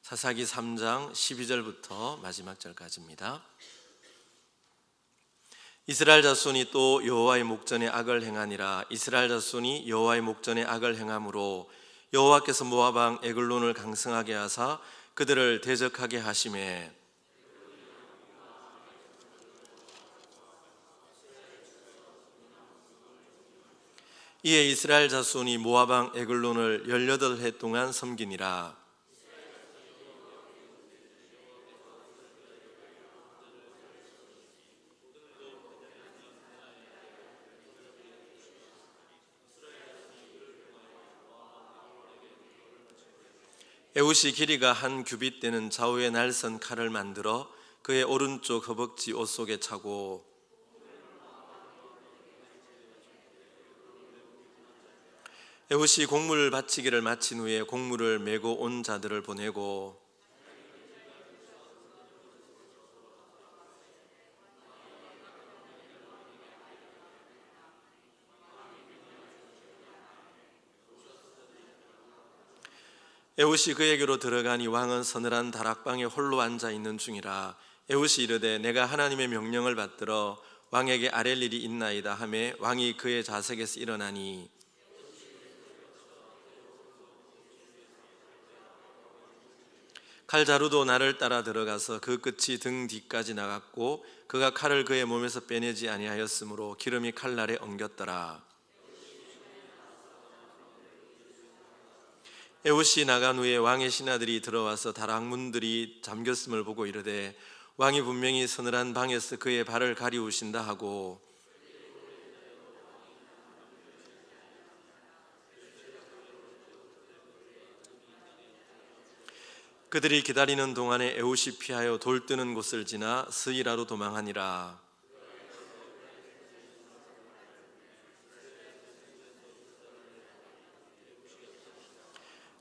사사기 3장 12절부터 마지막 절까지입니다. 이스라엘 자손이 또 여호와의 목전에 악을 행하니라. 이스라엘 자손이 여호와의 목전에 악을 행함으로 여호와께서 모압 왕 에글론을 강성하게 하사 그들을 대적하게 하시매 이에 이스라엘 자손이 모압 왕 에글론을 18해 동안 섬기니라. 에훗이 길이가 한 규빗 되는 좌우에 날선 칼을 만들어 그의 오른쪽 허벅지 옷 속에 차고 에훗이 곡물 바치기를 마친 후에 곡물을 메고 온 자들을 보내고 에훗이 그에게로 들어가니 왕은 서늘한 다락방에 홀로 앉아 있는 중이라. 에훗이 이르되 내가 하나님의 명령을 받들어 왕에게 아랠 일이 있나이다 하매 왕이 그의 좌석에서 일어나니 칼자루도 나를 따라 들어가서 그 끝이 등 뒤까지 나갔고 그가 칼을 그의 몸에서 빼내지 아니하였으므로 기름이 칼날에 엉겼더라. 에훗이 나간 후에 왕의 신하들이 들어와서 다락문들이 잠겼음을 보고 이르되 왕이 분명히 서늘한 방에서 그의 발을 가리우신다 하고 그들이 기다리는 동안에 에훗이 피하여 돌 뜨는 곳을 지나 스이라로 도망하니라.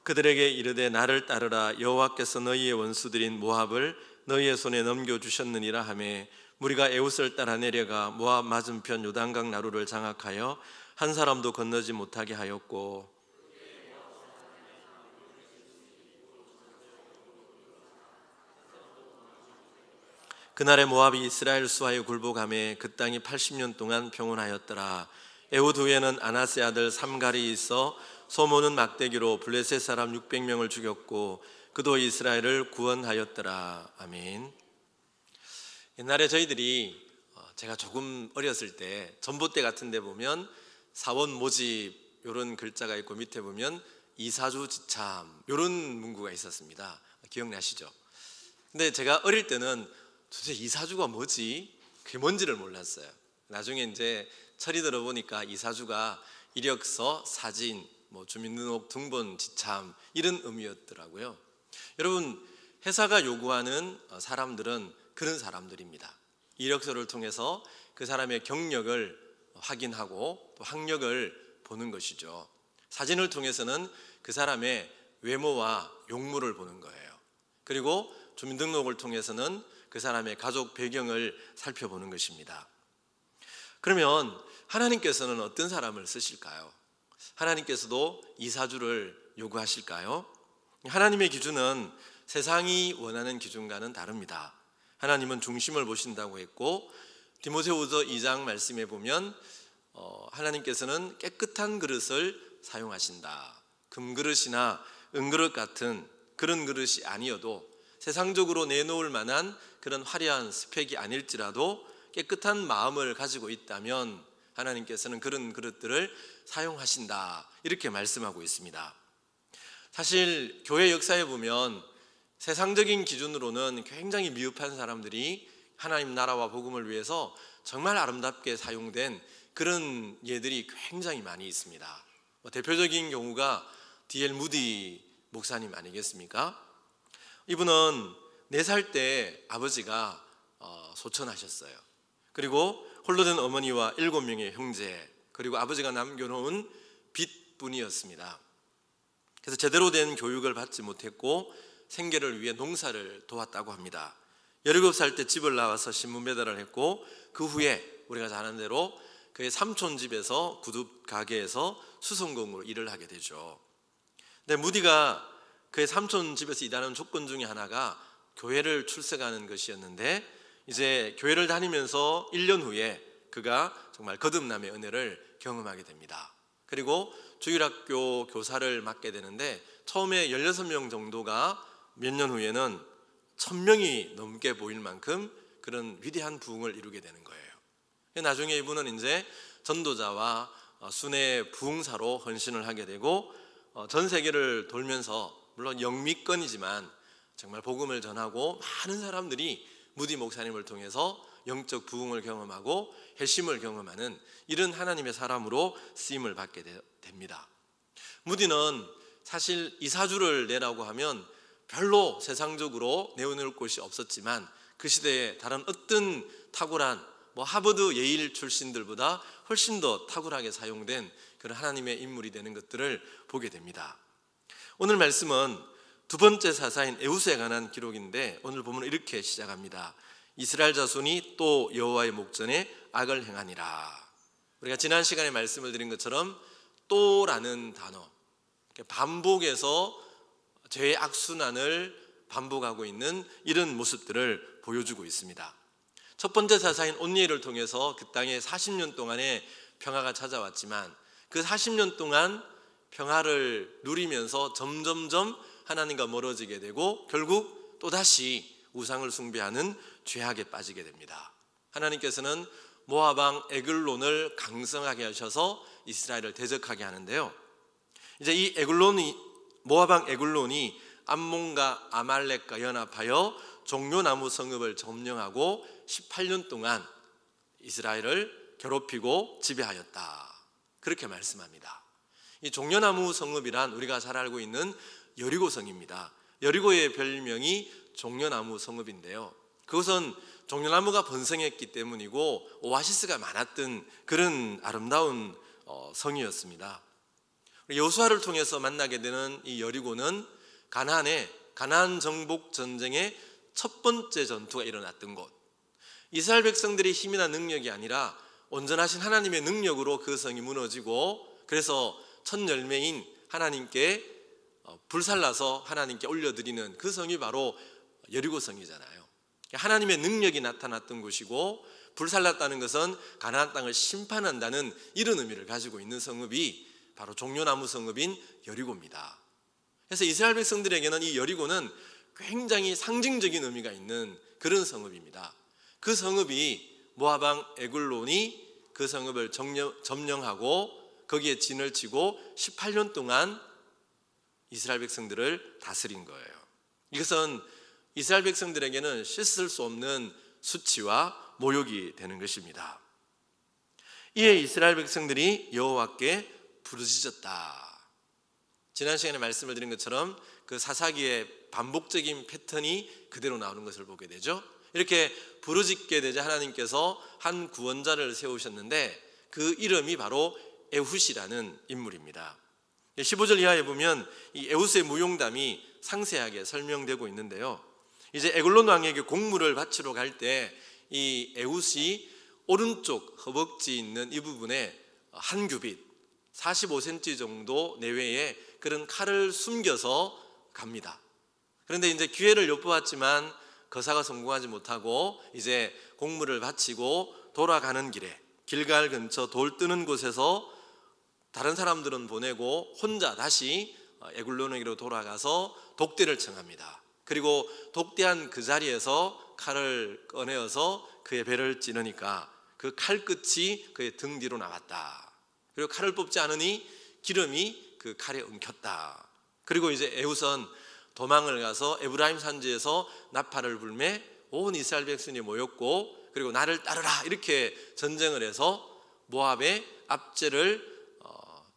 그들에게 이르되 나를 따르라. 여호와께서 너희의 원수들인 모압을 너희의 손에 넘겨주셨느니라 하매 무리가 에훗을 따라 내려가 모압 맞은편 요단강 나루를 장악하여 한 사람도 건너지 못하게 하였고 그날에 모압이 이스라엘 수하여 굴복하매 그 땅이 80년 동안 평온하였더라. 에훗 후에는 아나세 아들 삼갈이 있어 소모는 막대기로 블레셋 사람 600명을 죽였고 그도 이스라엘을 구원하였더라. 아멘. 옛날에 저희들이 제가 조금 어렸을 때 전봇대 같은 데 보면 사원 모집 이런 글자가 있고 밑에 보면 이사주 지참 이런 문구가 있었습니다. 기억나시죠? 근데 제가 어릴 때는 도대체 이사주가 뭐지? 그게 뭔지를 몰랐어요. 나중에 이제 철이 들어보니까 이사주가 이력서, 사진, 주민등록 등본 지참 이런 의미였더라고요. 여러분, 회사가 요구하는 사람들은 그런 사람들입니다. 이력서를 통해서 그 사람의 경력을 확인하고 또 학력을 보는 것이죠. 사진을 통해서는 그 사람의 외모와 용모를 보는 거예요. 그리고 주민등록을 통해서는 그 사람의 가족 배경을 살펴보는 것입니다. 그러면 하나님께서는 어떤 사람을 쓰실까요? 하나님께서도 이사주를 요구하실까요? 하나님의 기준은 세상이 원하는 기준과는 다릅니다. 하나님은 중심을 보신다고 했고 디모데후서 2장 말씀에 보면 하나님께서는 깨끗한 그릇을 사용하신다. 금그릇이나 은그릇 같은 그런 그릇이 아니어도 세상적으로 내놓을 만한 그런 화려한 스펙이 아닐지라도 깨끗한 마음을 가지고 있다면 하나님께서는 그런 그릇들을 사용하신다 이렇게 말씀하고 있습니다. 사실 교회 역사에 보면 세상적인 기준으로는 굉장히 미흡한 사람들이 하나님 나라와 복음을 위해서 정말 아름답게 사용된 그런 예들이 굉장히 많이 있습니다. 대표적인 경우가 D.L. 무디 목사님 아니겠습니까? 이분은 4살 때 아버지가 소천하셨어요. 그리고 홀로 된 어머니와 7명의 형제 그리고 아버지가 남겨놓은 빚뿐이었습니다. 그래서 제대로 된 교육을 받지 못했고 생계를 위해 농사를 도왔다고 합니다. 17살 때 집을 나와서 신문 배달을 했고 그 후에 우리가 잘 아는 대로 그의 삼촌 집에서 구두 가게에서 수선공으로 일을 하게 되죠. 근데 무디가 그의 삼촌 집에서 일하는 조건 중에 하나가 교회를 출석하는 것이었는데, 이제 교회를 다니면서 1년 후에 그가 정말 거듭남의 은혜를 경험하게 됩니다. 그리고 주일학교 교사를 맡게 되는데, 처음에 16명 정도가 몇 년 후에는 1000명이 넘게 보일 만큼 그런 위대한 부흥을 이루게 되는 거예요. 나중에 이분은 이제 전도자와 순회 부흥사로 헌신을 하게 되고, 전 세계를 돌면서 물론 영미권이지만 정말 복음을 전하고 많은 사람들이 무디 목사님을 통해서 영적 부흥을 경험하고 회심을 경험하는 이런 하나님의 사람으로 쓰임을 받게 됩니다. 무디는 사실 이사주를 내라고 하면 별로 세상적으로 내어놓을 곳이 없었지만, 그 시대에 다른 어떤 탁월한 하버드 예일 출신들보다 훨씬 더 탁월하게 사용된 그런 하나님의 인물이 되는 것들을 보게 됩니다. 오늘 말씀은 두 번째 사사인 에우스에 관한 기록인데, 오늘 보면 이렇게 시작합니다. 이스라엘 자손이 또 여호와의 목전에 악을 행하니라. 우리가 지난 시간에 말씀을 드린 것처럼 또라는 단어, 반복해서 죄의 악순환을 반복하고 있는 이런 모습들을 보여주고 있습니다. 첫 번째 사사인 온니엘을 통해서 그 땅에 40년 동안의 평화가 찾아왔지만, 그 40년 동안 평화를 누리면서 점점점 하나님과 멀어지게 되고 결국 또다시 우상을 숭배하는 죄악에 빠지게 됩니다. 하나님께서는 모압 왕 에글론을 강성하게 하셔서 이스라엘을 대적하게 하는데요, 이제 이 모압 왕 에글론이 암몬과 아말렉과 연합하여 종려나무 성읍을 점령하고 18년 동안 이스라엘을 괴롭히고 지배하였다, 그렇게 말씀합니다. 이 종려나무 성읍이란 우리가 잘 알고 있는 여리고성입니다. 여리고의 별명이 종려나무 성읍인데요, 그것은 종려나무가 번성했기 때문이고 오아시스가 많았던 그런 아름다운 성이었습니다. 여호수아를 통해서 만나게 되는 이 여리고는 가나안 정복 전쟁의 첫 번째 전투가 일어났던 곳, 이스라엘 백성들의 힘이나 능력이 아니라 온전하신 하나님의 능력으로 그 성이 무너지고, 그래서 첫 열매인 하나님께 불살라서 하나님께 올려드리는 그 성이 바로 여리고성이잖아요. 하나님의 능력이 나타났던 곳이고, 불살랐다는 것은 가나안 땅을 심판한다는 이런 의미를 가지고 있는 성읍이 바로 종려나무 성읍인 여리고입니다. 그래서 이스라엘 백성들에게는 이 여리고는 굉장히 상징적인 의미가 있는 그런 성읍입니다. 그 성읍이 모압 왕 에글론이 그 성읍을 점령하고 거기에 진을 치고 18년 동안 이스라엘 백성들을 다스린 거예요. 이것은 이스라엘 백성들에게는 씻을 수 없는 수치와 모욕이 되는 것입니다. 이에 이스라엘 백성들이 여호와께 부르짖었다. 지난 시간에 말씀을 드린 것처럼 그 사사기의 반복적인 패턴이 그대로 나오는 것을 보게 되죠. 이렇게 부르짖게 되자 하나님께서 한 구원자를 세우셨는데, 그 이름이 바로 에훗이라는 인물입니다. 15절 이하에 보면 이 에훗의 무용담이 상세하게 설명되고 있는데요, 이제 에글론 왕에게 곡물을 바치러 갈 때 이 에훗이 오른쪽 허벅지 있는 이 부분에 한 규빗 45cm 정도 내외에 그런 칼을 숨겨서 갑니다. 그런데 이제 기회를 엿보았지만 거사가 성공하지 못하고 이제 곡물을 바치고 돌아가는 길에 길갈 근처 돌 뜨는 곳에서 다른 사람들은 보내고 혼자 다시 에글론에게로 돌아가서 독대를 청합니다. 그리고 독대한 그 자리에서 칼을 꺼내어서 그의 배를 찌르니까 그 칼끝이 그의 등 뒤로 나왔다. 그리고 칼을 뽑지 않으니 기름이 그 칼에 엉켰다. 그리고 이제 에훗은 도망을 가서 에브라임 산지에서 나팔을 불매 온 이스라엘 백성이 모였고, 그리고 나를 따르라 이렇게 전쟁을 해서 모압의 압제를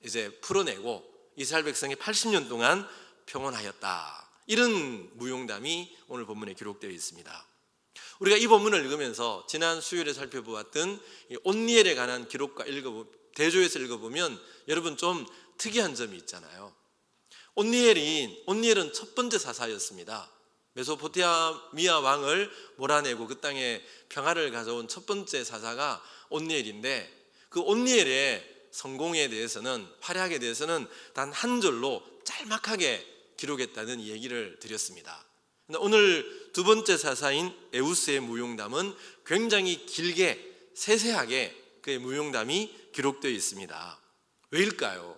이제 풀어내고 이스라엘 백성이 80년 동안 평온하였다. 이런 무용담이 오늘 본문에 기록되어 있습니다. 우리가 이 본문을 읽으면서 지난 수요일에 살펴보았던 온니엘에 관한 기록과 대조해서 읽어보면 여러분 좀 특이한 점이 있잖아요. 온니엘은 첫 번째 사사였습니다. 메소포타미아 왕을 몰아내고 그 땅에 평화를 가져온 첫 번째 사사가 온니엘인데, 그 온니엘의 성공에 대해서는, 활약에 대해서는 단 한 절로 짤막하게 기록했다는 얘기를 드렸습니다. 오늘 두 번째 사사인 에우스의 무용담은 굉장히 길게 세세하게 그의 무용담이 기록되어 있습니다. 왜일까요?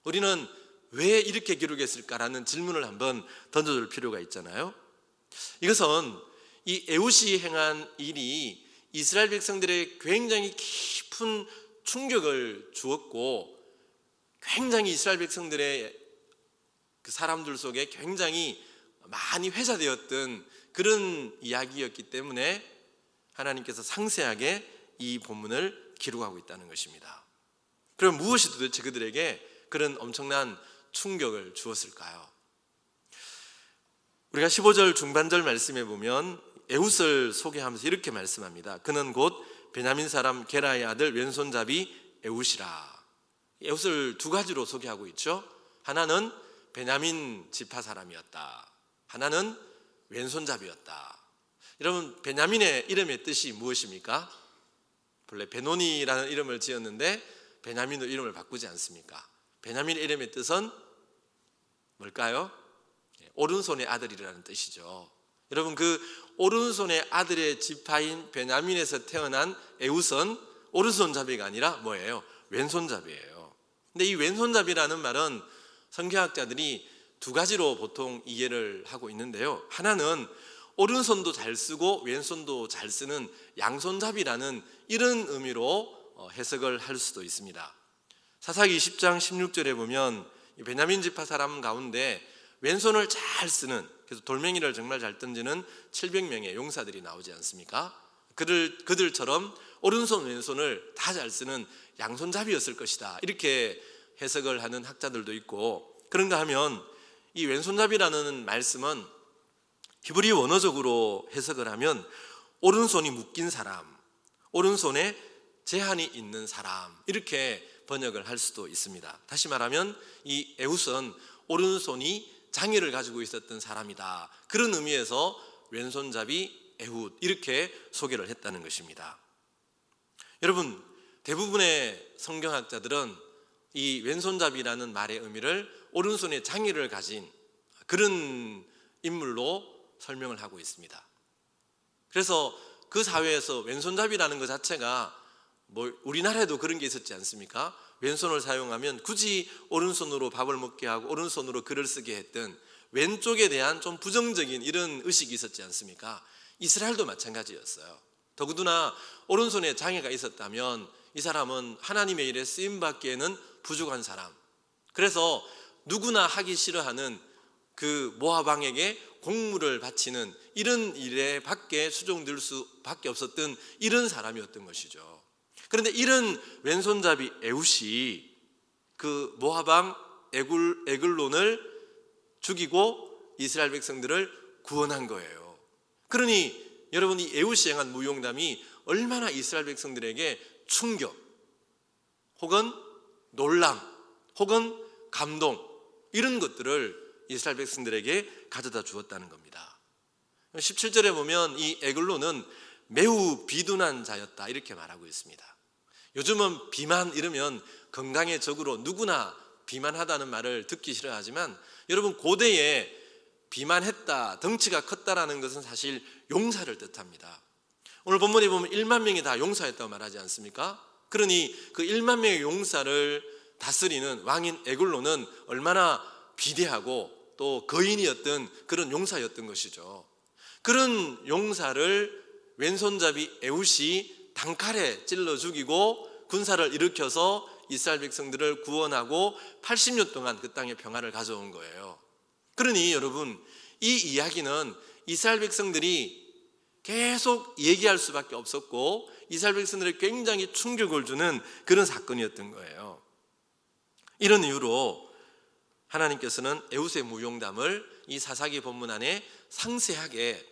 우리는 왜 이렇게 기록했을까라는 질문을 한번 던져줄 필요가 있잖아요. 이것은 이 에웃이 행한 일이 이스라엘 백성들의 굉장히 깊은 충격을 주었고, 굉장히 이스라엘 백성들의 그 사람들 속에 굉장히 많이 회자되었던 그런 이야기였기 때문에 하나님께서 상세하게 이 본문을 기록하고 있다는 것입니다. 그럼 무엇이 도대체 그들에게 그런 엄청난 충격을 주었을까요? 우리가 15절 중반절 말씀에 보면 에웃을 소개하면서 이렇게 말씀합니다. 그는 곧 베냐민 사람 게라의 아들 왼손잡이 에웃이라. 에웃을 두 가지로 소개하고 있죠. 하나는 베냐민 지파 사람이었다. 하나는 왼손잡이였다. 여러분, 베냐민의 이름의 뜻이 무엇입니까? 본래 베노니라는 이름을 지었는데 베냐민으로 이름을 바꾸지 않습니까? 베냐민의 이름의 뜻은 뭘까요? 오른손의 아들이라는 뜻이죠. 여러분, 그 오른손의 아들의 지파인 베냐민에서 태어난 에웃은 오른손잡이가 아니라 뭐예요? 왼손잡이에요. 근데 이 왼손잡이라는 말은 성경학자들이 두 가지로 보통 이해를 하고 있는데요. 하나는 오른손도 잘 쓰고 왼손도 잘 쓰는 양손잡이라는 이런 의미로 해석을 할 수도 있습니다. 사사기 10장 16절에 보면 베냐민 지파 사람 가운데 왼손을 잘 쓰는, 그래서 돌멩이를 정말 잘 던지는 700명의 용사들이 나오지 않습니까? 그들처럼 오른손 왼손을 다 잘 쓰는 양손잡이였을 것이다, 이렇게 해석을 하는 학자들도 있고, 그런가 하면 이 왼손잡이라는 말씀은 히브리 원어적으로 해석을 하면 오른손이 묶인 사람, 오른손에 제한이 있는 사람, 이렇게 번역을 할 수도 있습니다. 다시 말하면 이 에웃은 오른손이 장애를 가지고 있었던 사람이다, 그런 의미에서 왼손잡이 에웃, 이렇게 소개를 했다는 것입니다. 여러분, 대부분의 성경학자들은 이 왼손잡이라는 말의 의미를 오른손에 장애를 가진 그런 인물로 설명을 하고 있습니다. 그래서 그 사회에서 왼손잡이라는 것 자체가 우리나라에도 그런 게 있었지 않습니까? 왼손을 사용하면 굳이 오른손으로 밥을 먹게 하고 오른손으로 글을 쓰게 했던 왼쪽에 대한 좀 부정적인 이런 의식이 있었지 않습니까? 이스라엘도 마찬가지였어요. 더구나 오른손에 장애가 있었다면 이 사람은 하나님의 일에 쓰임받기에는 부족한 사람, 그래서 누구나 하기 싫어하는 그 모압 왕에게 공물을 바치는 이런 일에 밖에 수종될 수밖에 없었던 이런 사람이었던 것이죠. 그런데 이런 왼손잡이 에웃이 그 모압 왕 에글론을 죽이고 이스라엘 백성들을 구원한 거예요. 그러니 여러분, 이 에웃이 행한 무용담이 얼마나 이스라엘 백성들에게 충격 혹은 놀람 혹은 감동, 이런 것들을 이스라엘 백성들에게 가져다 주었다는 겁니다. 17절에 보면 이 에글론은 매우 비둔한 자였다, 이렇게 말하고 있습니다. 요즘은 비만 이러면 건강의 적으로 누구나 비만하다는 말을 듣기 싫어하지만, 여러분, 고대에 비만했다, 덩치가 컸다라는 것은 사실 용사를 뜻합니다. 오늘 본문에 보면 1만 명이 다 용사였다고 말하지 않습니까? 그러니 그 1만 명의 용사를 다스리는 왕인 에글론은 얼마나 비대하고 또 거인이었던 그런 용사였던 것이죠. 그런 용사를 왼손잡이 에웃이 단칼에 찔러 죽이고 군사를 일으켜서 이스라엘 백성들을 구원하고 80년 동안 그 땅에 평화를 가져온 거예요. 그러니 여러분, 이 이야기는 이스라엘 백성들이 계속 얘기할 수밖에 없었고 이스라엘 백성들에게 굉장히 충격을 주는 그런 사건이었던 거예요. 이런 이유로 하나님께서는 에웃의 무용담을 이 사사기 본문 안에 상세하게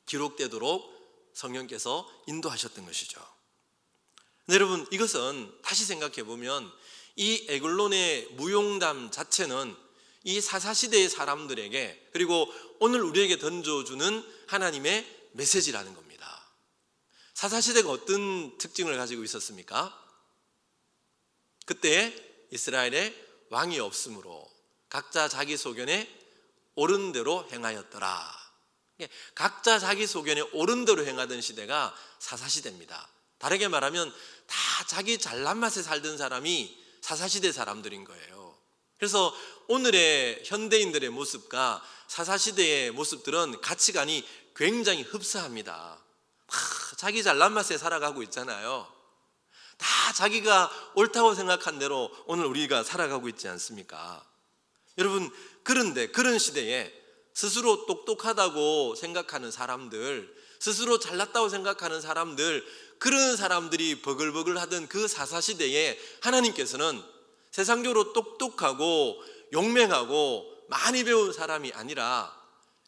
기록되도록 성령께서 인도하셨던 것이죠. 여러분, 이것은 다시 생각해 보면 이 에글론의 무용담 자체는 이 사사시대의 사람들에게, 그리고 오늘 우리에게 던져주는 하나님의 메시지라는 겁니다. 사사시대가 어떤 특징을 가지고 있었습니까? 그때 이스라엘에 왕이 없으므로, 각자 자기 소견에 옳은 대로 행하였더라. 각자 자기 소견에 옳은 대로 행하던 시대가 사사시대입니다. 다르게 말하면 다 자기 잘난 맛에 살던 사람이 사사시대 사람들인 거예요. 그래서 오늘의 현대인들의 모습과 사사시대의 모습들은 가치관이 굉장히 흡사합니다. 자기 잘난 맛에 살아가고 있잖아요. 다 자기가 옳다고 생각한 대로 오늘 우리가 살아가고 있지 않습니까? 여러분, 그런데 그런 시대에 스스로 똑똑하다고 생각하는 사람들, 스스로 잘났다고 생각하는 사람들, 그런 사람들이 버글버글 하던 그 사사시대에 하나님께서는 세상적으로 똑똑하고 용맹하고 많이 배운 사람이 아니라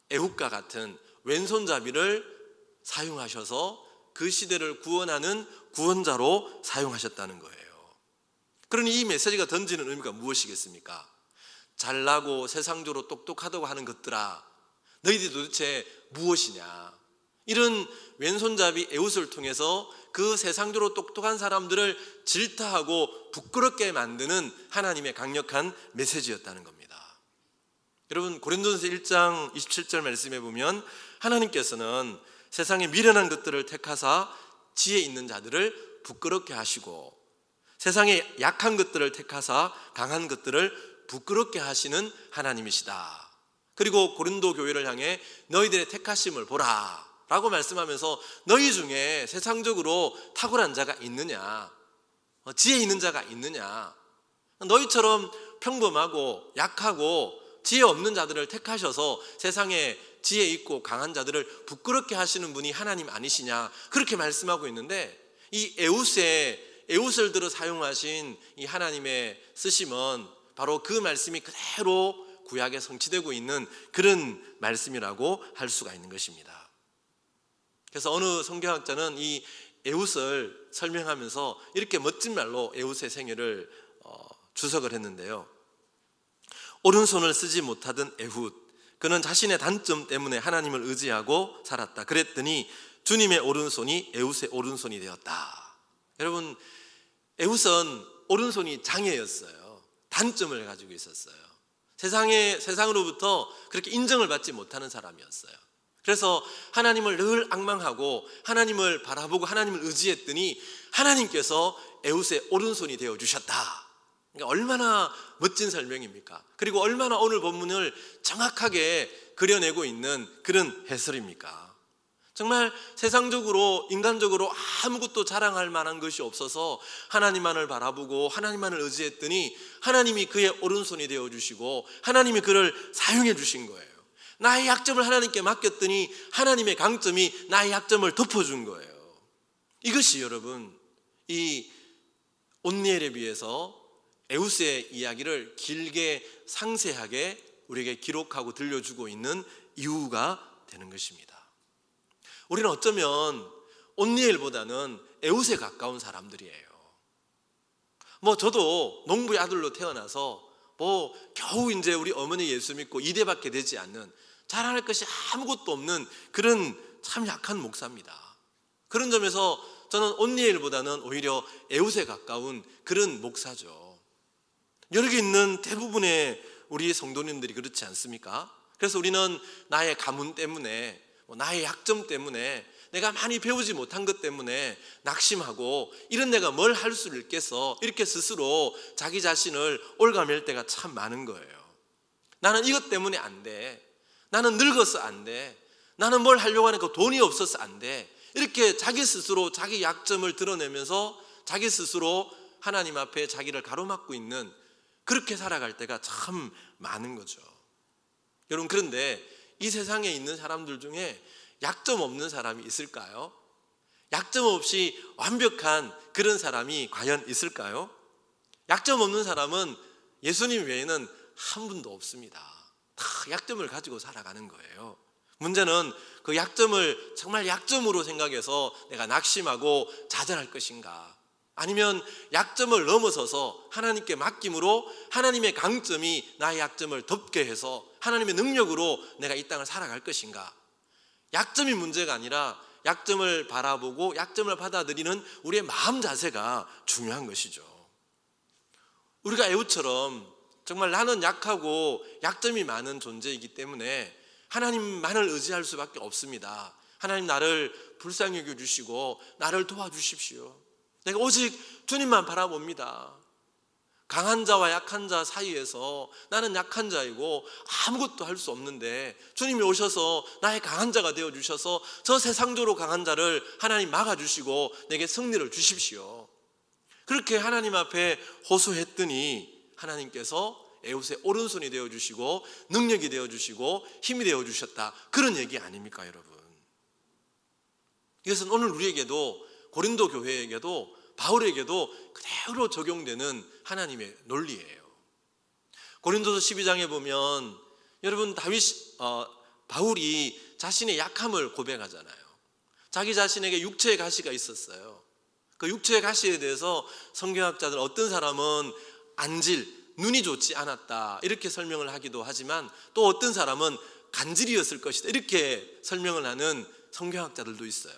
애굽과 같은 왼손잡이를 사용하셔서 그 시대를 구원하는 구원자로 사용하셨다는 거예요. 그러니 이 메시지가 던지는 의미가 무엇이겠습니까? 잘나고 세상적으로 똑똑하다고 하는 것들아, 너희들이 도대체 무엇이냐? 이런 왼손잡이 에훗을 통해서 그 세상적으로 똑똑한 사람들을 질타하고 부끄럽게 만드는 하나님의 강력한 메시지였다는 겁니다. 여러분, 고린도전서 1장 27절 말씀에 보면 하나님께서는 세상의 미련한 것들을 택하사 지혜 있는 자들을 부끄럽게 하시고 세상의 약한 것들을 택하사 강한 것들을 부끄럽게 하시는 하나님이시다. 그리고 고린도 교회를 향해 너희들의 택하심을 보라 라고 말씀하면서 너희 중에 세상적으로 탁월한 자가 있느냐, 지혜 있는 자가 있느냐, 너희처럼 평범하고 약하고 지혜 없는 자들을 택하셔서 세상에 지혜 있고 강한 자들을 부끄럽게 하시는 분이 하나님 아니시냐, 그렇게 말씀하고 있는데, 이 에훗을 들어 사용하신 이 하나님의 쓰심은 바로 그 말씀이 그대로 구약에 성취되고 있는 그런 말씀이라고 할 수가 있는 것입니다. 그래서 어느 성경학자는 이 에훗을 설명하면서 이렇게 멋진 말로 에훗의 생애를 주석을 했는데요. 오른손을 쓰지 못하던 에훗, 그는 자신의 단점 때문에 하나님을 의지하고 살았다. 그랬더니 주님의 오른손이 에훗의 오른손이 되었다. 여러분, 에훗은 오른손이 장애였어요. 단점을 가지고 있었어요. 세상으로부터 그렇게 인정을 받지 못하는 사람이었어요. 그래서 하나님을 늘 앙망하고 하나님을 바라보고 하나님을 의지했더니 하나님께서 에훗의 오른손이 되어주셨다. 그러니까 얼마나 멋진 설명입니까? 그리고 얼마나 오늘 본문을 정확하게 그려내고 있는 그런 해설입니까? 정말 세상적으로 인간적으로 아무것도 자랑할 만한 것이 없어서 하나님만을 바라보고 하나님만을 의지했더니 하나님이 그의 오른손이 되어주시고 하나님이 그를 사용해 주신 거예요. 나의 약점을 하나님께 맡겼더니 하나님의 강점이 나의 약점을 덮어준 거예요. 이것이 여러분, 이 온니엘에 비해서 에훗의 이야기를 길게 상세하게 우리에게 기록하고 들려주고 있는 이유가 되는 것입니다. 우리는 어쩌면 온니엘보다는 에훗에 가까운 사람들이에요. 저도 농부의 아들로 태어나서 겨우 이제 우리 어머니 예수 믿고 이대밖에 되지 않는, 자랑할 것이 아무것도 없는 그런 참 약한 목사입니다. 그런 점에서 저는 온니엘보다는 오히려 에훗에 가까운 그런 목사죠. 여기 있는 대부분의 우리 성도님들이 그렇지 않습니까? 그래서 우리는 나의 가문 때문에, 나의 약점 때문에, 내가 많이 배우지 못한 것 때문에 낙심하고, 이런 내가 뭘 할 수를 있겠어, 이렇게 스스로 자기 자신을 올가맬 때가 참 많은 거예요. 나는 이것 때문에 안 돼, 나는 늙어서 안 돼, 나는 뭘 하려고 하니까 돈이 없어서 안 돼, 이렇게 자기 스스로 자기 약점을 드러내면서 자기 스스로 하나님 앞에 자기를 가로막고 있는, 그렇게 살아갈 때가 참 많은 거죠. 여러분, 그런데 이 세상에 있는 사람들 중에 약점 없는 사람이 있을까요? 약점 없이 완벽한 그런 사람이 과연 있을까요? 약점 없는 사람은 예수님 외에는 한 분도 없습니다. 다 약점을 가지고 살아가는 거예요. 문제는 그 약점을 정말 약점으로 생각해서 내가 낙심하고 좌절할 것인가, 아니면 약점을 넘어서서 하나님께 맡김으로 하나님의 강점이 나의 약점을 덮게 해서 하나님의 능력으로 내가 이 땅을 살아갈 것인가. 약점이 문제가 아니라 약점을 바라보고 약점을 받아들이는 우리의 마음 자세가 중요한 것이죠. 우리가 에훗처럼 정말 나는 약하고 약점이 많은 존재이기 때문에 하나님만을 의지할 수밖에 없습니다. 하나님 나를 불쌍히 여겨주시고 나를 도와주십시오. 내가 오직 주님만 바라봅니다. 강한 자와 약한 자 사이에서 나는 약한 자이고 아무것도 할 수 없는데 주님이 오셔서 나의 강한 자가 되어주셔서 저 세상적으로 강한 자를 하나님 막아주시고 내게 승리를 주십시오. 그렇게 하나님 앞에 호소했더니 하나님께서 에웃의 오른손이 되어주시고 능력이 되어주시고 힘이 되어주셨다, 그런 얘기 아닙니까 여러분? 이것은 오늘 우리에게도, 고린도 교회에게도, 바울에게도 그대로 적용되는 하나님의 논리예요. 고린도서 12장에 보면 여러분 바울이 자신의 약함을 고백하잖아요. 자기 자신에게 육체의 가시가 있었어요. 그 육체의 가시에 대해서 성경학자들 어떤 사람은 안질, 눈이 좋지 않았다 이렇게 설명을 하기도 하지만 또 어떤 사람은 간질이었을 것이다 이렇게 설명을 하는 성경학자들도 있어요.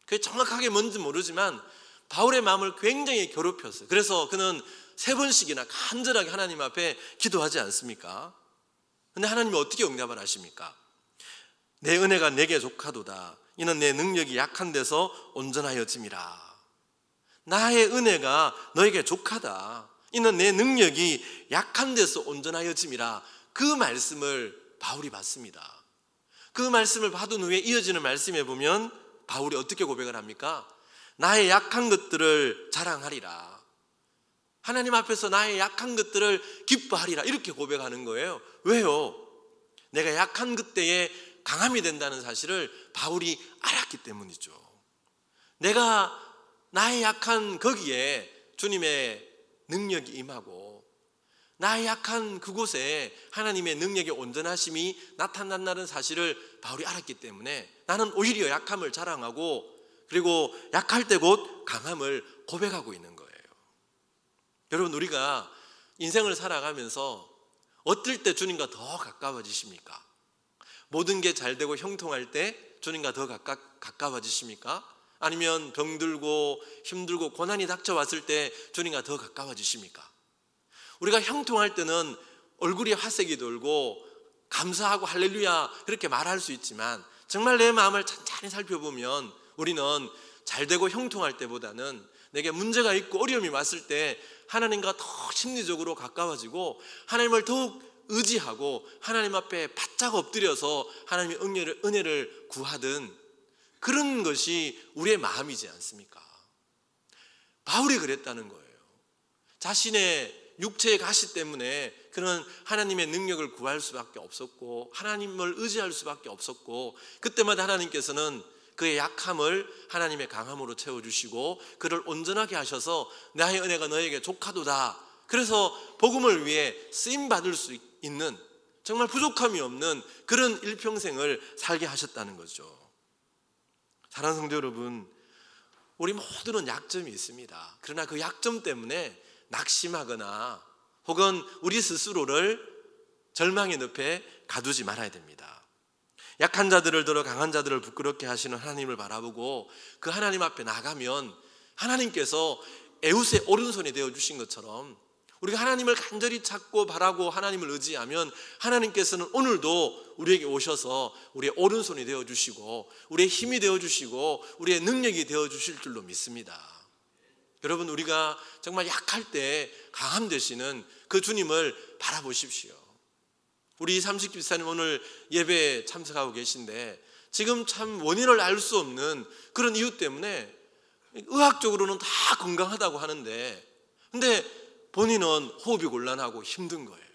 그게 정확하게 뭔지 모르지만 바울의 마음을 굉장히 괴롭혔어요. 그래서 그는 3번씩이나 간절하게 하나님 앞에 기도하지 않습니까? 근데 하나님이 어떻게 응답을 하십니까? 내 은혜가 내게 족하도다. 이는 내 능력이 약한 데서 온전하여짐이라. 나의 은혜가 너에게 족하다. 이는 내 능력이 약한 데서 온전하여짐이라. 그 말씀을 바울이 받습니다. 그 말씀을 받은 후에 이어지는 말씀에 보면 바울이 어떻게 고백을 합니까? 나의 약한 것들을 자랑하리라. 하나님 앞에서 나의 약한 것들을 기뻐하리라 이렇게 고백하는 거예요. 왜요? 내가 약한 그때에 강함이 된다는 사실을 바울이 알았기 때문이죠. 내가 나의 약한 거기에 주님의 능력이 임하고 나의 약한 그곳에 하나님의 능력의 온전하심이 나타난다는 사실을 바울이 알았기 때문에 나는 오히려 약함을 자랑하고 그리고 약할 때 곧 강함을 고백하고 있는 거예요. 여러분, 우리가 인생을 살아가면서 어떨 때 주님과 더 가까워지십니까? 모든 게 잘 되고 형통할 때 주님과 더 가까워지십니까? 아니면 병들고 힘들고 고난이 닥쳐왔을 때 주님과 더 가까워지십니까? 우리가 형통할 때는 얼굴이 화색이 돌고 감사하고 할렐루야 그렇게 말할 수 있지만 정말 내 마음을 찬찬히 살펴보면 우리는 잘 되고 형통할 때보다는 내게 문제가 있고 어려움이 왔을 때 하나님과 더 심리적으로 가까워지고 하나님을 더욱 의지하고 하나님 앞에 바짝 엎드려서 하나님의 은혜를 구하든 그런 것이 우리의 마음이지 않습니까? 바울이 그랬다는 거예요. 자신의 육체의 가시 때문에 그는 하나님의 능력을 구할 수밖에 없었고 하나님을 의지할 수밖에 없었고 그때마다 하나님께서는 그의 약함을 하나님의 강함으로 채워주시고 그를 온전하게 하셔서 나의 은혜가 너에게 족하도다. 그래서 복음을 위해 쓰임받을 수 있는 정말 부족함이 없는 그런 일평생을 살게 하셨다는 거죠. 사랑하는 성도 여러분, 우리 모두는 약점이 있습니다. 그러나 그 약점 때문에 낙심하거나 혹은 우리 스스로를 절망의 늪에 가두지 말아야 됩니다. 약한 자들을 들어 강한 자들을 부끄럽게 하시는 하나님을 바라보고 그 하나님 앞에 나가면 하나님께서 에웃의 오른손이 되어주신 것처럼 우리가 하나님을 간절히 찾고 바라고 하나님을 의지하면 하나님께서는 오늘도 우리에게 오셔서 우리의 오른손이 되어주시고 우리의 힘이 되어주시고 우리의 능력이 되어주실 줄로 믿습니다. 여러분, 우리가 정말 약할 때 강함 되시는 그 주님을 바라보십시오. 우리 삼식 집사님 오늘 예배에 참석하고 계신데 지금 참 원인을 알 수 없는 그런 이유 때문에 의학적으로는 다 건강하다고 하는데 근데 본인은 호흡이 곤란하고 힘든 거예요.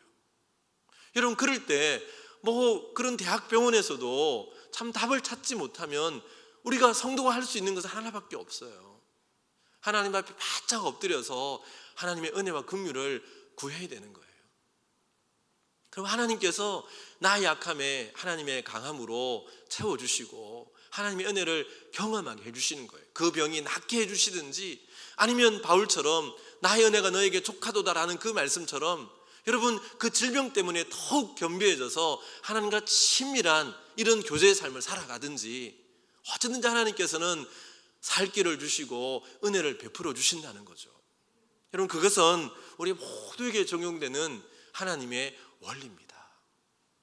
여러분, 그럴 때 뭐 그런 대학병원에서도 참 답을 찾지 못하면 우리가 성도가 할 수 있는 것은 하나밖에 없어요. 하나님 앞에 바짝 엎드려서 하나님의 은혜와 긍휼을 구해야 되는 거예요. 그럼 하나님께서 나의 약함에 하나님의 강함으로 채워주시고 하나님의 은혜를 경험하게 해주시는 거예요. 그 병이 낫게 해주시든지 아니면 바울처럼 나의 은혜가 너에게 족하도다라는 그 말씀처럼 여러분 그 질병 때문에 더욱 겸비해져서 하나님과 친밀한 이런 교제의 삶을 살아가든지 어쨌든지 하나님께서는 살 길을 주시고 은혜를 베풀어 주신다는 거죠. 여러분, 그것은 우리 모두에게 적용되는 하나님의 원리입니다.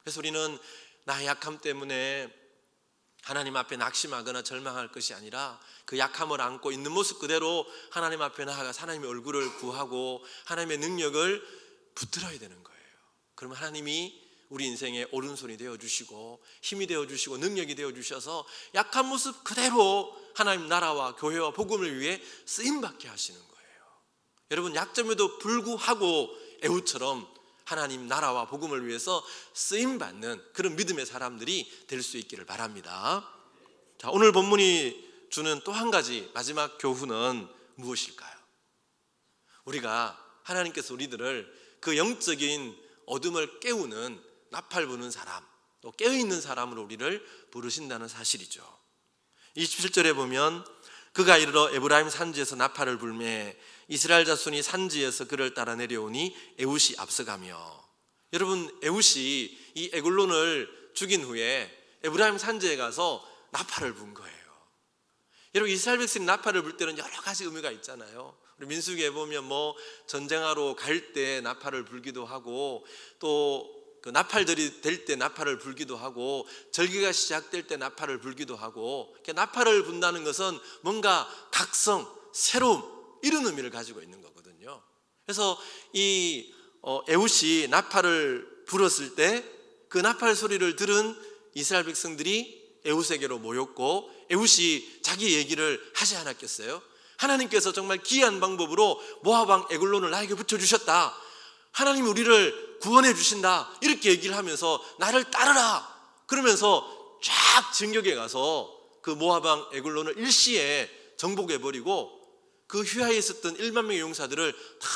그래서 우리는 나의 약함 때문에 하나님 앞에 낙심하거나 절망할 것이 아니라 그 약함을 안고 있는 모습 그대로 하나님 앞에 나아가서 하나님의 얼굴을 구하고 하나님의 능력을 붙들어야 되는 거예요. 그러면 하나님이 우리 인생의 오른손이 되어주시고 힘이 되어주시고 능력이 되어주셔서 약한 모습 그대로 하나님 나라와 교회와 복음을 위해 쓰임받게 하시는 거예요. 여러분, 약점에도 불구하고 에후처럼 하나님 나라와 복음을 위해서 쓰임받는 그런 믿음의 사람들이 될 수 있기를 바랍니다. 자, 오늘 본문이 주는 또 한 가지 마지막 교훈은 무엇일까요? 우리가 하나님께서 우리들을 그 영적인 어둠을 깨우는 나팔 부는 사람, 또 깨어있는 사람으로 우리를 부르신다는 사실이죠. 27절에 보면 그가 이르러 에브라임 산지에서 나팔을 불매 이스라엘 자손이 산지에서 그를 따라 내려오니 에훗이 앞서가며. 여러분, 에훗이 이 에글론을 죽인 후에 에브라임 산지에 가서 나팔을 분 거예요. 여러분, 이스라엘 백성이 나팔을 불 때는 여러 가지 의미가 있잖아요. 우리 민수기에 보면 전쟁하러 갈 때 나팔을 불기도 하고, 또 그 나팔들이 될 때 나팔을 불기도 하고, 절기가 시작될 때 나팔을 불기도 하고, 나팔을 분다는 것은 뭔가 각성, 새로움, 이런 의미를 가지고 있는 거거든요. 그래서 이 에훗이 나팔을 불었을 때 그 나팔 소리를 들은 이스라엘 백성들이 에훗에게로 모였고, 에훗이 자기 얘기를 하지 않았겠어요? 하나님께서 정말 기이한 방법으로 모압 왕 에글론을 나에게 붙여주셨다, 하나님이 우리를 구원해 주신다, 이렇게 얘기를 하면서 나를 따르라 그러면서 쫙 진격에 가서 그 모압 왕 에글론을 일시에 정복해버리고 그 휘하에 있었던 1만 명의 용사들을 다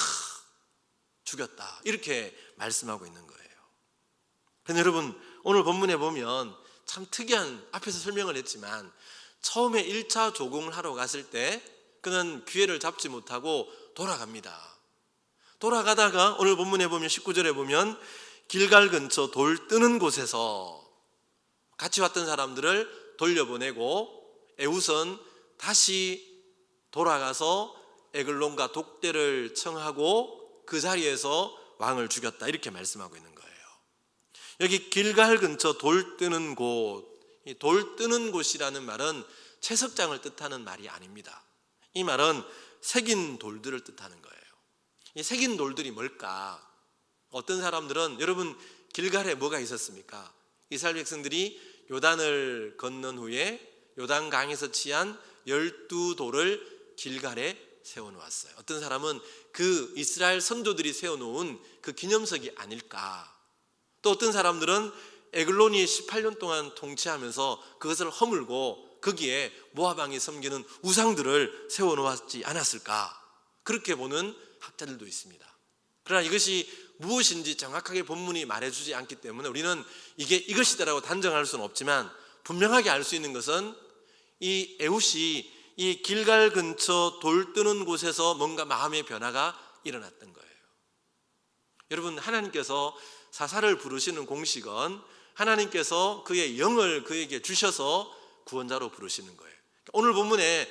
죽였다, 이렇게 말씀하고 있는 거예요. 그런데 여러분, 오늘 본문에 보면 참 특이한, 앞에서 설명을 했지만 처음에 1차 조공을 하러 갔을 때 그는 기회를 잡지 못하고 돌아갑니다. 돌아가다가 오늘 본문에 보면 19절에 보면 길갈 근처 돌 뜨는 곳에서 같이 왔던 사람들을 돌려보내고 에훗은 다시 돌아가서 에글론과 독대를 청하고 그 자리에서 왕을 죽였다, 이렇게 말씀하고 있는 거예요. 여기 길갈 근처 돌 뜨는 곳, 이 돌 뜨는 곳이라는 말은 채석장을 뜻하는 말이 아닙니다. 이 말은 새긴 돌들을 뜻하는 거예요. 이 새긴 돌들이 뭘까? 어떤 사람들은, 여러분, 길갈에 뭐가 있었습니까? 이스라엘 백성들이 요단을 건넌 후에 요단 강에서 취한 12돌을 길갈에 세워놓았어요. 어떤 사람은 그 이스라엘 선조들이 세워놓은 그 기념석이 아닐까. 또 어떤 사람들은 에글론이 18년 동안 통치하면서 그것을 허물고 거기에 모압 왕이 섬기는 우상들을 세워놓았지 않았을까, 그렇게 보는 학자들도 있습니다. 그러나 이것이 무엇인지 정확하게 본문이 말해주지 않기 때문에 우리는 이게 이것이다라고 단정할 수는 없지만, 분명하게 알 수 있는 것은 이 에훗이 이 길갈 근처 돌 뜨는 곳에서 뭔가 마음의 변화가 일어났던 거예요. 여러분, 하나님께서 사사를 부르시는 공식은 하나님께서 그의 영을 그에게 주셔서 구원자로 부르시는 거예요. 오늘 본문에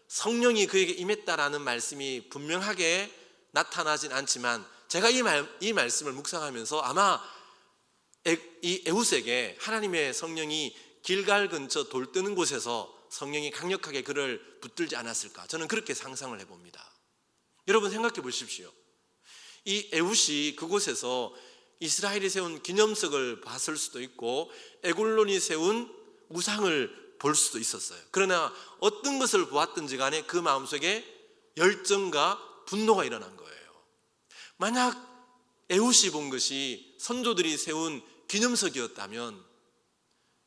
성령이 그에게 임했다라는 말씀이 분명하게 나타나진 않지만, 제가 이 말씀을 묵상하면서 아마 이 에훗에게 하나님의 성령이 길갈 근처 돌 뜨는 곳에서 성령이 강력하게 그를 붙들지 않았을까, 저는 그렇게 상상을 해봅니다. 여러분, 생각해 보십시오. 이 에훗이 그곳에서 이스라엘이 세운 기념석을 봤을 수도 있고 에글론이 세운 우상을 볼 수도 있었어요. 그러나 어떤 것을 보았든지 간에 그 마음속에 열정과 분노가 일어난 거예요. 만약 에훗이 본 것이 선조들이 세운 기념석이었다면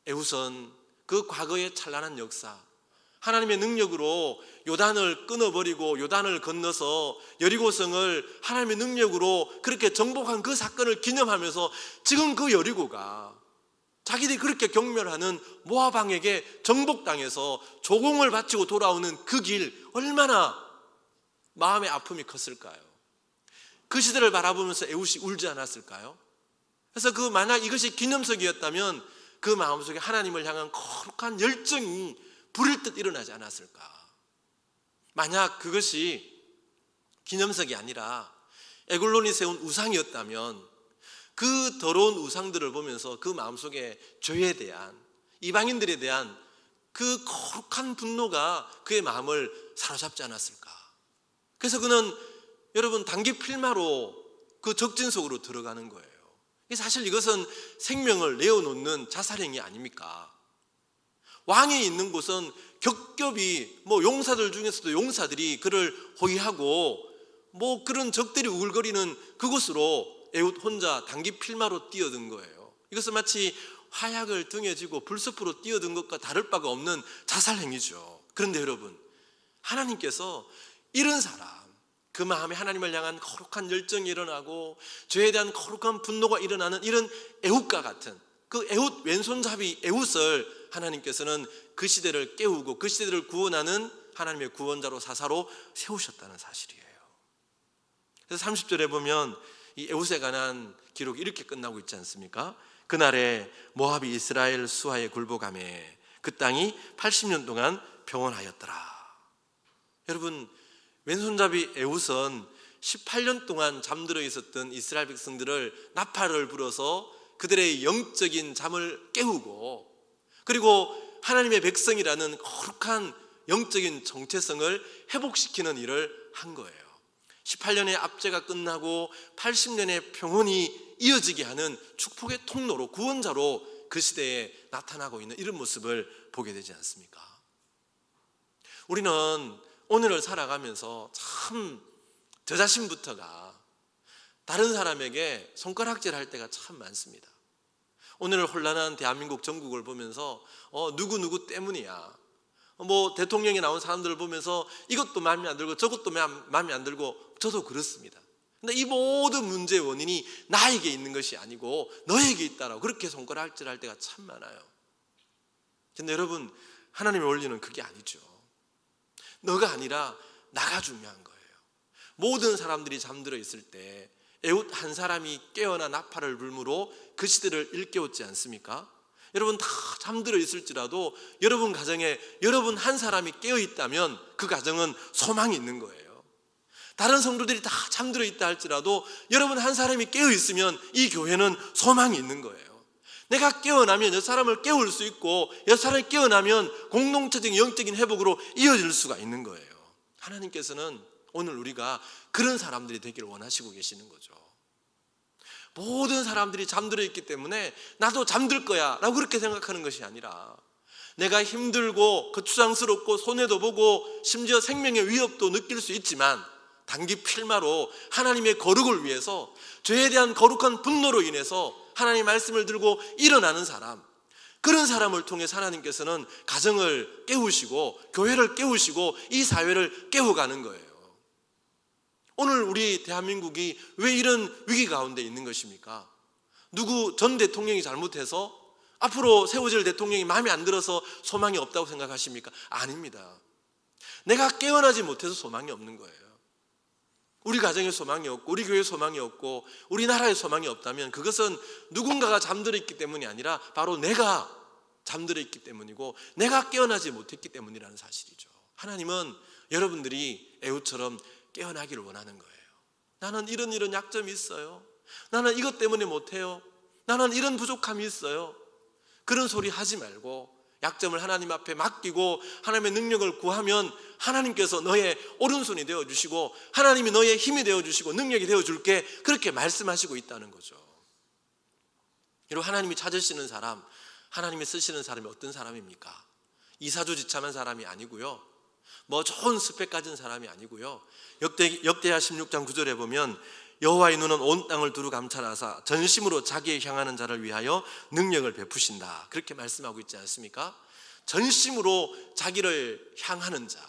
에훗은 그 과거의 찬란한 역사, 하나님의 능력으로 요단을 끊어버리고 요단을 건너서 여리고성을 하나님의 능력으로 그렇게 정복한 그 사건을 기념하면서 지금 그 여리고가 자기들이 그렇게 경멸하는 모압 왕에게 정복당해서 조공을 바치고 돌아오는 그 길, 얼마나 마음의 아픔이 컸을까요? 그 시대를 바라보면서 에훗이 울지 않았을까요? 그래서 만약 이것이 기념석이었다면 그 마음속에 하나님을 향한 거룩한 열정이 불일 듯 일어나지 않았을까? 만약 그것이 기념석이 아니라 에글론이 세운 우상이었다면 그 더러운 우상들을 보면서 그 마음속에 죄에 대한, 이방인들에 대한 그 거룩한 분노가 그의 마음을 사로잡지 않았을까. 그래서 그는 여러분 단기 필마로 그 적진 속으로 들어가는 거예요. 사실 이것은 생명을 내어놓는 자살행위 아닙니까? 왕이 있는 곳은 겹겹이 용사들 중에서도 용사들이 그를 호위하고 그런 적들이 우글거리는 그곳으로 에훗 혼자 단기 필마로 뛰어든 거예요. 이것은 마치 화약을 등에 지고 불숲으로 뛰어든 것과 다를 바가 없는 자살행위죠. 그런데 여러분, 하나님께서 이런 사람, 그 마음에 하나님을 향한 거룩한 열정이 일어나고 죄에 대한 거룩한 분노가 일어나는 이런 에훗과 같은 그 에훗, 왼손잡이 에훗을 하나님께서는 그 시대를 깨우고 그 시대를 구원하는 하나님의 구원자로 사사로 세우셨다는 사실이에요. 그래서 30절에 보면 이 에훗에 관한 기록이 이렇게 끝나고 있지 않습니까? 그날에 모압이 이스라엘 수하에 굴복하매 그 땅이 80년 동안 평온하였더라. 여러분, 왼손잡이 에훗은 18년 동안 잠들어 있었던 이스라엘 백성들을 나팔을 불어서 그들의 영적인 잠을 깨우고, 그리고 하나님의 백성이라는 거룩한 영적인 정체성을 회복시키는 일을 한 거예요. 18년의 압제가 끝나고 80년의 평온이 이어지게 하는 축복의 통로로, 구원자로 그 시대에 나타나고 있는 이런 모습을 보게 되지 않습니까? 우리는 오늘을 살아가면서 참 저 자신부터가 다른 사람에게 손가락질할 때가 참 많습니다. 오늘 혼란한 대한민국 전국을 보면서 누구누구 때문이야, 대통령이 나온 사람들을 보면서 이것도 마음에 안 들고 저것도 마음에 안 들고, 저도 그렇습니다. 근데 이 모든 문제의 원인이 나에게 있는 것이 아니고 너에게 있다라고 그렇게 손가락질할 때가 참 많아요. 근데 여러분, 하나님의 원리는 그게 아니죠. 너가 아니라 나가 중요한 거예요. 모든 사람들이 잠들어 있을 때 에훗 한 사람이 깨어나 나팔을 불므로 그 시대를 일깨웠지 않습니까? 여러분 다 잠들어 있을지라도 여러분 가정에 여러분 한 사람이 깨어 있다면 그 가정은 소망이 있는 거예요. 다른 성도들이 다 잠들어 있다 할지라도 여러분 한 사람이 깨어 있으면 이 교회는 소망이 있는 거예요. 내가 깨어나면 여 사람을 깨울 수 있고, 여 사람이 깨어나면 공동체적인 영적인 회복으로 이어질 수가 있는 거예요. 하나님께서는 오늘 우리가 그런 사람들이 되기를 원하시고 계시는 거죠. 모든 사람들이 잠들어 있기 때문에 나도 잠들 거야 라고 그렇게 생각하는 것이 아니라, 내가 힘들고 거추장스럽고 손해도 보고 심지어 생명의 위협도 느낄 수 있지만 단기 필마로 하나님의 거룩을 위해서, 죄에 대한 거룩한 분노로 인해서 하나님의 말씀을 들고 일어나는 사람, 그런 사람을 통해 하나님께서는 가정을 깨우시고 교회를 깨우시고 이 사회를 깨워가는 거예요. 오늘 우리 대한민국이 왜 이런 위기 가운데 있는 것입니까? 누구 전 대통령이 잘못해서 앞으로 세워질 대통령이 마음에 안 들어서 소망이 없다고 생각하십니까? 아닙니다. 내가 깨어나지 못해서 소망이 없는 거예요. 우리 가정에 소망이 없고 우리 교회에 소망이 없고 우리나라에 소망이 없다면 그것은 누군가가 잠들어 있기 때문이 아니라 바로 내가 잠들어 있기 때문이고 내가 깨어나지 못했기 때문이라는 사실이죠. 하나님은 여러분들이 에훗처럼 깨어나기를 원하는 거예요. 나는 이런 약점이 있어요. 나는 이것 때문에 못해요. 나는 이런 부족함이 있어요. 그런 소리 하지 말고 약점을 하나님 앞에 맡기고 하나님의 능력을 구하면 하나님께서 너의 오른손이 되어주시고 하나님이 너의 힘이 되어주시고 능력이 되어줄게, 그렇게 말씀하시고 있다는 거죠. 여러분, 하나님이 찾으시는 사람, 하나님이 쓰시는 사람이 어떤 사람입니까? 이사주지참한 사람이 아니고요, 좋은 스펙 가진 사람이 아니고요, 역대하 16장 9절에 보면 여호와의 눈은 온 땅을 두루 감찰하사 전심으로 자기에 향하는 자를 위하여 능력을 베푸신다, 그렇게 말씀하고 있지 않습니까? 전심으로 자기를 향하는 자,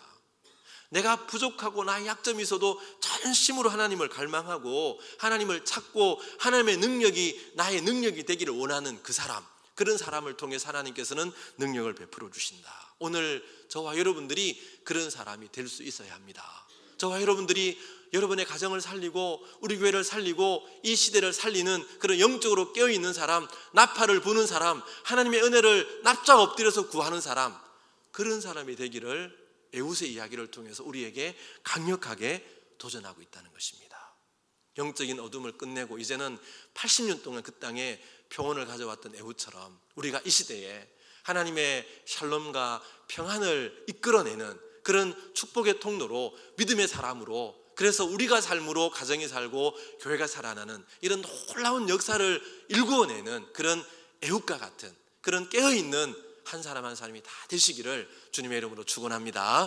내가 부족하고 나의 약점이 있어도 전심으로 하나님을 갈망하고 하나님을 찾고 하나님의 능력이 나의 능력이 되기를 원하는 그 사람, 그런 사람을 통해 하나님께서는 능력을 베풀어 주신다. 오늘 저와 여러분들이 그런 사람이 될 수 있어야 합니다. 저와 여러분들이 여러분의 가정을 살리고 우리 교회를 살리고 이 시대를 살리는 그런 영적으로 깨어있는 사람, 나팔을 부는 사람, 하나님의 은혜를 납작 엎드려서 구하는 사람, 그런 사람이 되기를 에훗의 이야기를 통해서 우리에게 강력하게 도전하고 있다는 것입니다. 영적인 어둠을 끝내고 이제는 80년 동안 그 땅에 평온을 가져왔던 에후처럼 우리가 이 시대에 하나님의 샬롬과 평안을 이끌어내는 그런 축복의 통로로, 믿음의 사람으로, 그래서 우리가 삶으로 가정이 살고 교회가 살아나는 이런 놀라운 역사를 일구어내는 그런 애국과 같은 그런 깨어있는 한 사람 한 사람이 다 되시기를 주님의 이름으로 축원합니다.